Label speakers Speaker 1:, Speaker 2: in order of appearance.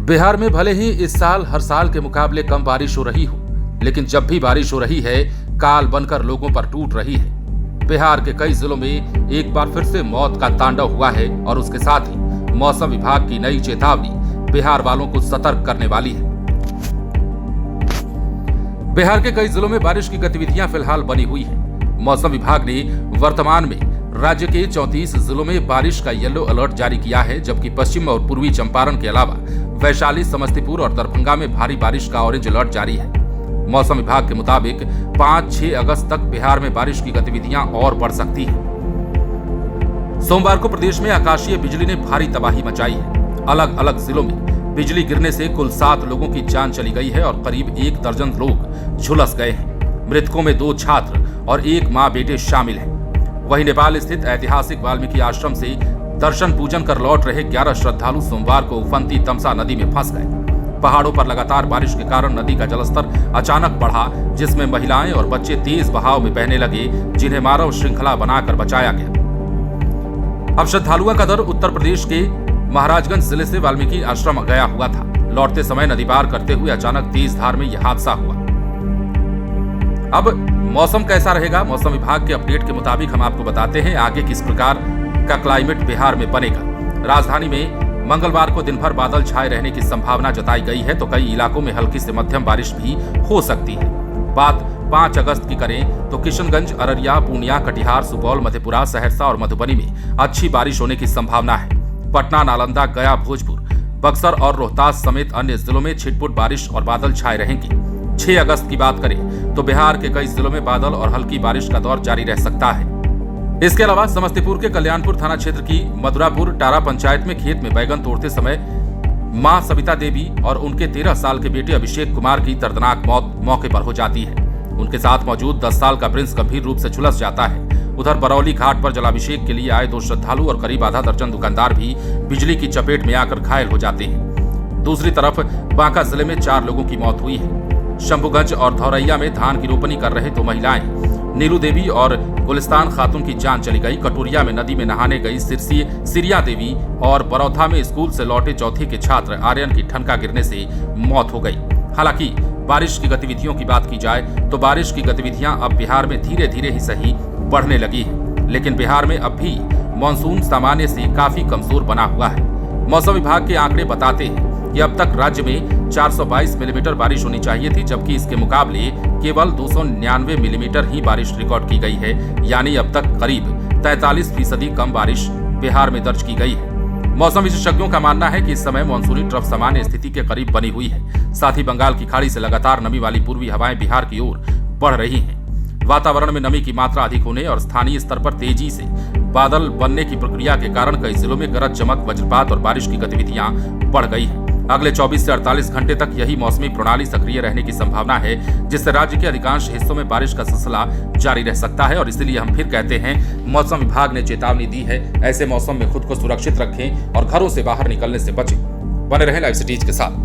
Speaker 1: बिहार में भले ही इस साल हर साल के मुकाबले कम बारिश हो रही हो, लेकिन जब भी बारिश हो रही है काल बनकर लोगों पर टूट रही है। बिहार के कई जिलों में एक बार फिर से मौत का तांडव हुआ है और उसके साथ ही मौसम विभाग की नई चेतावनी बिहार वालों को सतर्क करने वाली है। बिहार के कई जिलों में बारिश की गतिविधियां फिलहाल बनी हुई है। मौसम विभाग ने वर्तमान में राज्य के 34 जिलों में बारिश का येलो अलर्ट जारी किया है, जबकि पश्चिम और पूर्वी चंपारण के अलावा वैशाली, समस्तीपुर और दरभंगा में भारी बारिश का ऑरेंज अलर्ट जारी है। मौसम विभाग के मुताबिक 5-6 अगस्त तक बिहार में बारिश की गतिविधियां और बढ़ सकती हैं। सोमवार को प्रदेश में आकाशीय बिजली ने भारी तबाही मचाई है। अलग अलग जिलों में बिजली गिरने से कुल 7 लोगों की जान चली गई है और करीब 1 दर्जन लोग झुलस गए हैं। मृतकों में 2 छात्र और 1 मां बेटे शामिल हैं। वहीं नेपाल स्थित ऐतिहासिक वाल्मीकि आश्रम से दर्शन पूजन कर लौट रहे 11 श्रद्धालु सोमवार को उफनती तमसा नदी में फंस गए। पहाड़ों पर लगातार बारिश के कारण नदी का जलस्तर अचानक बढ़ा, जिसमें महिलाएं और बच्चे तेज बहाव में बहने लगे, जिन्हें मानव श्रृंखला बनाकर बचाया गया। अब श्रद्धालुओं का दल उत्तर प्रदेश के महाराजगंज जिले से वाल्मीकि आश्रम गया हुआ था। लौटते समय नदी पार करते हुए अचानक तेज धार में यह हादसा हुआ। अब मौसम कैसा रहेगा? मौसम विभाग के अपडेट के मुताबिक हम आपको बताते हैं आगे किस प्रकार का क्लाइमेट बिहार में बनेगा। राजधानी में मंगलवार को दिन भर बादल छाए रहने की संभावना जताई गई है, तो कई इलाकों में हल्की से मध्यम बारिश भी हो सकती है। बात 5 अगस्त की करें तो किशनगंज, अररिया, पूर्णिया, कटिहार, सुपौल, मधेपुरा, सहरसा और मधुबनी में अच्छी बारिश होने की संभावना है। पटना, नालंदा, गया, भोजपुर, बक्सर और रोहतास समेत अन्य जिलों में छिटपुट बारिश और बादल छाए रहेंगे। 6 अगस्त की बात करें तो बिहार के कई जिलों में बादल और हल्की बारिश का दौर जारी रह सकता है। इसके अलावा समस्तीपुर के कल्याणपुर थाना क्षेत्र की मधुरापुर टारा पंचायत में खेत में बैगन तोड़ते समय मां सविता देवी और उनके 13 साल के बेटे अभिषेक कुमार की दर्दनाक मौत मौके पर हो जाती है। उनके साथ मौजूद 10 साल का प्रिंस गंभीर रूप से झुलस जाता है। उधर बरौली घाट पर जलाभिषेक के लिए आए 2 श्रद्धालु और करीब आधा दर्जन दुकानदार भी बिजली की चपेट में आकर घायल हो जाते हैं। दूसरी तरफ बांका जिले में 4 लोगों की मौत हुई है। शंभुगंज और धौरैया में धान की रोपनी कर रहे 2 महिलाएं नीरू देवी और गुलिस्तान खातून की जान चली गई। कटोरिया में नदी में नहाने गई सिरिया देवी और बरौथा में स्कूल से लौटे चौथी के छात्र आर्यन की ठनका गिरने से मौत हो गई। हालांकि बारिश की गतिविधियों की बात की जाए तो बारिश की गतिविधियां अब बिहार में धीरे धीरे ही सही बढ़ने लगी है, लेकिन बिहार में अब भी मानसून सामान्य से काफी कमजोर बना हुआ है। मौसम विभाग के आंकड़े बताते हैं कि अब तक राज्य में 422 मिलीमीटर बारिश होनी चाहिए थी, जबकि इसके मुकाबले केवल 299 मिलीमीटर ही बारिश रिकॉर्ड की गई है। यानी अब तक करीब 43% कम बारिश बिहार में दर्ज की गई है। मौसम विशेषज्ञों का मानना है कि इस समय मानसूनी ट्रफ सामान्य स्थिति के करीब बनी हुई है। साथ ही बंगाल की खाड़ी से लगातार नमी वाली पूर्वी हवाएं बिहार की ओर बढ़ रही हैं। वातावरण में नमी की मात्रा अधिक होने और स्थानीय स्तर पर तेजी से बादल बनने की प्रक्रिया के कारण कई जिलों में गरज चमक, वज्रपात और बारिश की गतिविधियां बढ़ गई हैं। अगले 24 से 48 घंटे तक यही मौसमी प्रणाली सक्रिय रहने की संभावना है, जिससे राज्य के अधिकांश हिस्सों में बारिश का सिलसिला जारी रह सकता है। और इसलिए हम फिर कहते हैं, मौसम विभाग ने चेतावनी दी है, ऐसे मौसम में खुद को सुरक्षित रखें और घरों से बाहर निकलने से बचें। बने रहें लाइव सिटीज के साथ।